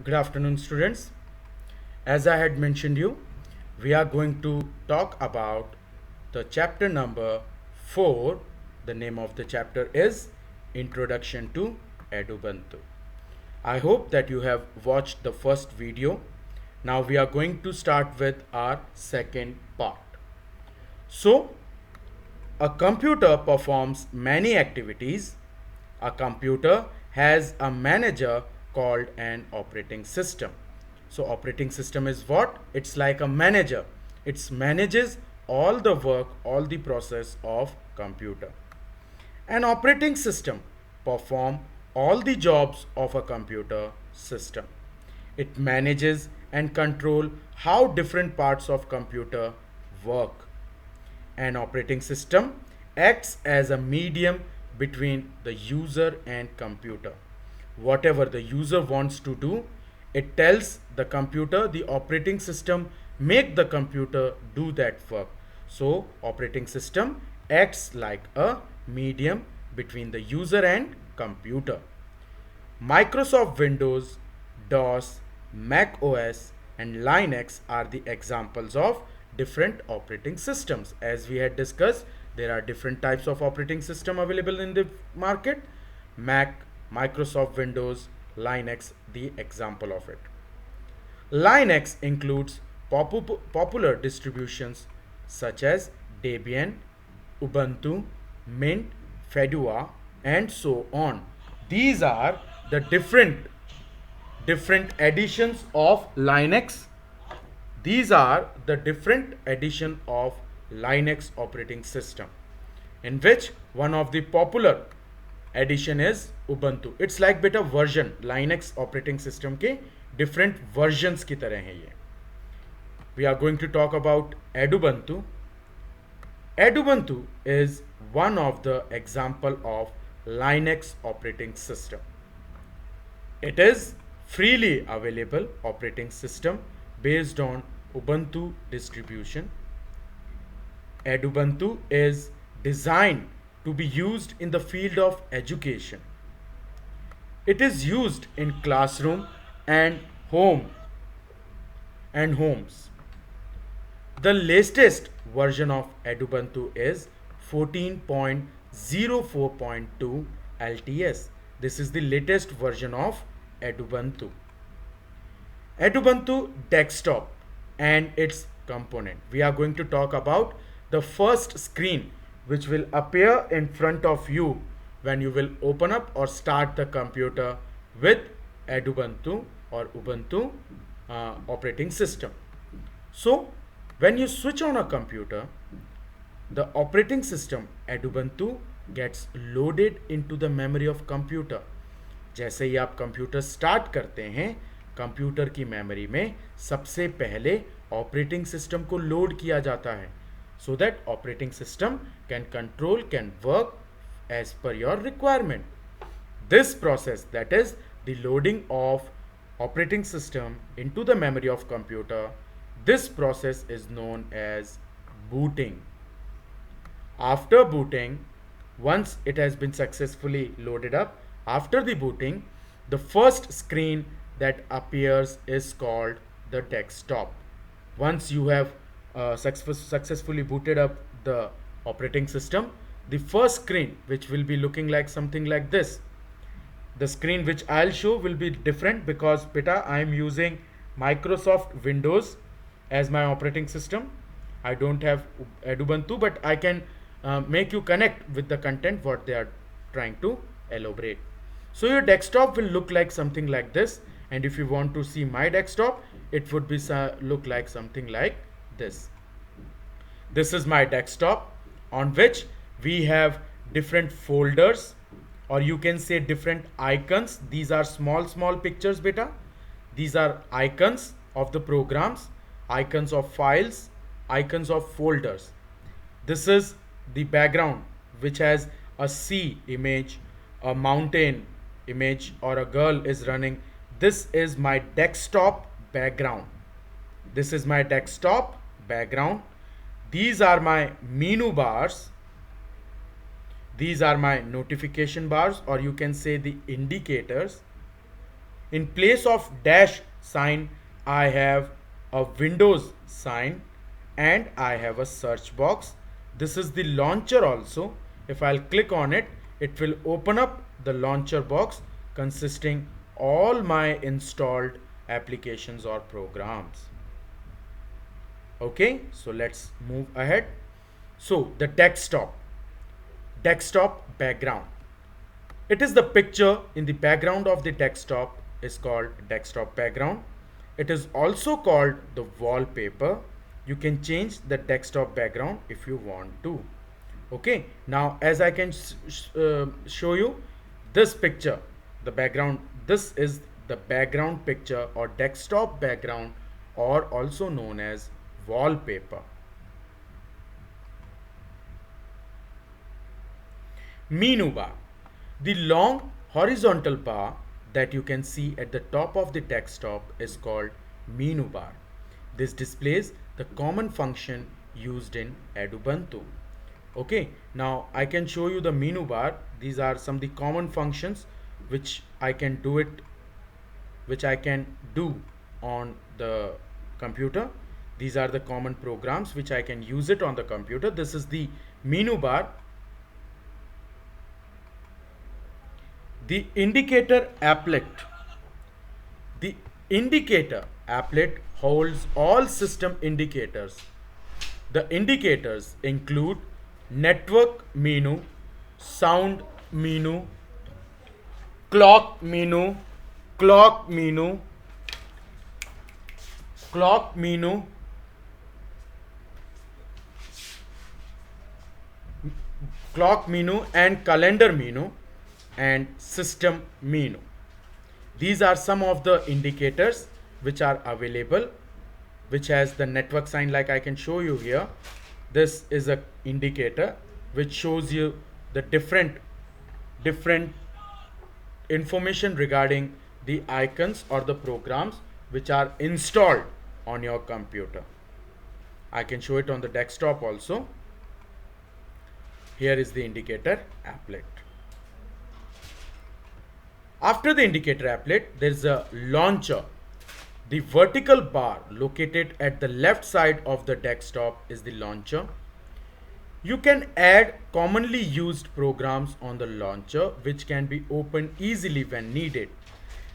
Good afternoon, students. As I had mentioned you, we are going to talk about the chapter number 4. The name of the chapter is Introduction to Edubuntu. I hope that you have watched the first video. Now we are going to start with our second part. So, a computer performs many activities. A computer has a manager called an operating system. So operating system is what? It's like a manager. It manages all the work, all the process of computer. An operating system perform all the jobs of a computer system. It manages and control how different parts of computer work. An operating system acts as a medium between the user and computer. Whatever the user wants to do, it tells the computer, the operating system, make the computer do that work. So, operating system acts like a medium between the user and computer. Microsoft Windows, DOS, Mac OS, and Linux are the examples of different operating systems. As we had discussed, there are different types of operating system available in the market. Mac, Microsoft Windows, Linux, the example of it. Linux includes popular distributions such as Debian, Ubuntu, Mint, Fedora, and so on. These are the different editions of Linux. These are the different edition of Linux operating system, in which one of the popular edition is Ubuntu. It's like beta version Linux operating system के different versions की तरह है ये. We are going to talk about Edubuntu. Edubuntu is one of the example of Linux operating system. It is freely available operating system based on Ubuntu distribution. Edubuntu is designed to be used in the field of education. It is used in classroom and homes. The latest version of Edubuntu is 14.04.2 LTS. This is the latest version of Edubuntu. Edubuntu desktop and its component. We are going to talk about the first screen which will appear in front of you when you will open up or start the computer with Edubuntu or Ubuntu operating system. So when you switch on a computer, the operating system Edubuntu gets loaded into the memory of computer. जैसे ही आप computer start करते हैं, computer की memory में सबसे पहले operating system को load किया जाता है, so that operating system can work as per your requirement. This process, that is the loading of operating system into the memory of computer, this process is known as booting. After booting, once it has been successfully loaded up, after the booting, the first screen that appears is called the desktop. Once you have successfully booted up the operating system, the first screen, which will be looking like something like this, the screen which I'll show will be different because beta I am using Microsoft Windows as my operating system. I don't have Edubuntu, but I can make you connect with the content what they are trying to elaborate. So your desktop will look like something like this, and if you want to see my desktop, it would be look like something like this. This is my desktop on which we have different folders, or you can say different icons. These are small pictures beta. These are icons of the programs, icons of files, icons of folders. This is the background which has a sea image, a mountain image, or a girl is running. This is my desktop background. This is my desktop background. These are my menu bars. These are my notification bars, or you can say the indicators. In place of dash sign, I have a Windows sign and I have a search box. This is the launcher also. If I'll click on it, it will open up the launcher box consisting all my installed applications or programs. Okay, so let's move ahead. So the desktop background. It is the picture in the background of the desktop is called desktop background. It is also called the wallpaper. You can change the desktop background if you want to. Okay, now as I can show you this picture, the background, this is the background picture or desktop background, or also known as wallpaper. Menu bar. The long horizontal bar that you can see at the top of the desktop is called menu bar. This displays the common function used in Edubuntu. Okay, now I can show you the menu bar. These are some of the common functions which I can do on the computer. These are the common programs which I can use it on the computer. This is the menu bar. The indicator applet. The indicator applet holds all system indicators. The indicators include network menu, sound menu, clock menu, clock menu, clock menu, clock menu and calendar menu, and system menu. These are some of the indicators which are available, which has the network sign, like I can show you here. This is a indicator which shows you the different information regarding the icons or the programs which are installed on your computer. I can show it on the desktop also. Here is the indicator applet. After the indicator applet, there is a launcher. The vertical bar located at the left side of the desktop is the launcher. You can add commonly used programs on the launcher which can be opened easily when needed.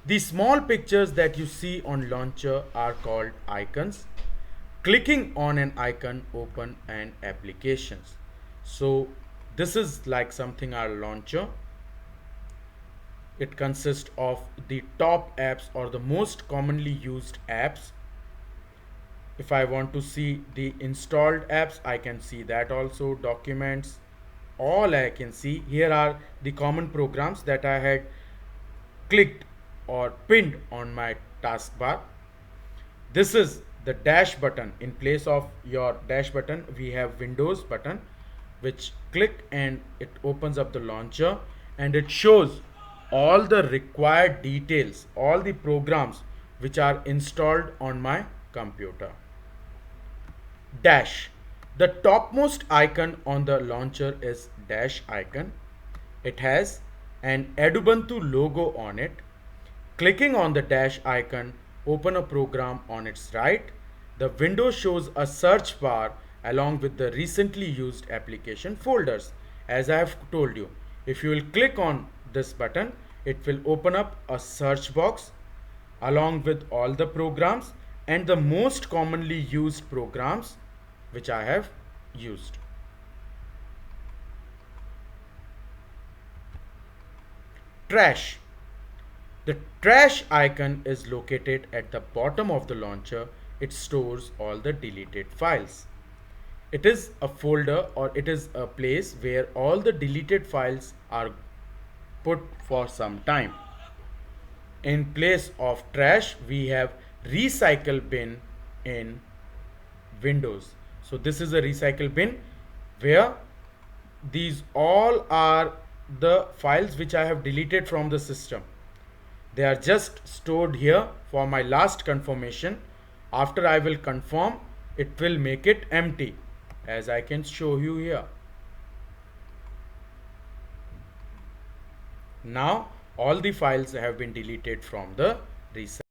The small pictures that you see on launcher are called icons. Clicking on an icon open an applications. So this is like something our launcher. It consists of the top apps or the most commonly used apps. If I want to see the installed apps, I can see that also. Documents, all I can see. Here are the common programs that I had clicked or pinned on my taskbar. This is the dash button. In place of your dash button, we have Windows button, which click and it opens up the launcher and it shows all the required details, all the programs which are installed on my computer. Dash. The topmost icon on the launcher is dash icon. It has an Edubuntu logo on it. Clicking on the dash icon, open a program on its right. The window shows a search bar along with the recently used application folders. As I have told you, if you will click on this button, it will open up a search box along with all the programs and the most commonly used programs which I have used. Trash. The trash icon is located at the bottom of the launcher. It stores all the deleted files. It is a folder or it is a place where all the deleted files are put for some time. In place of trash, we have recycle bin in Windows. So this is a recycle bin where these all are the files which I have deleted from the system. They are just stored here for my last confirmation. After I will confirm, it will make it empty, as I can show you here. Now all the files have been deleted from the recent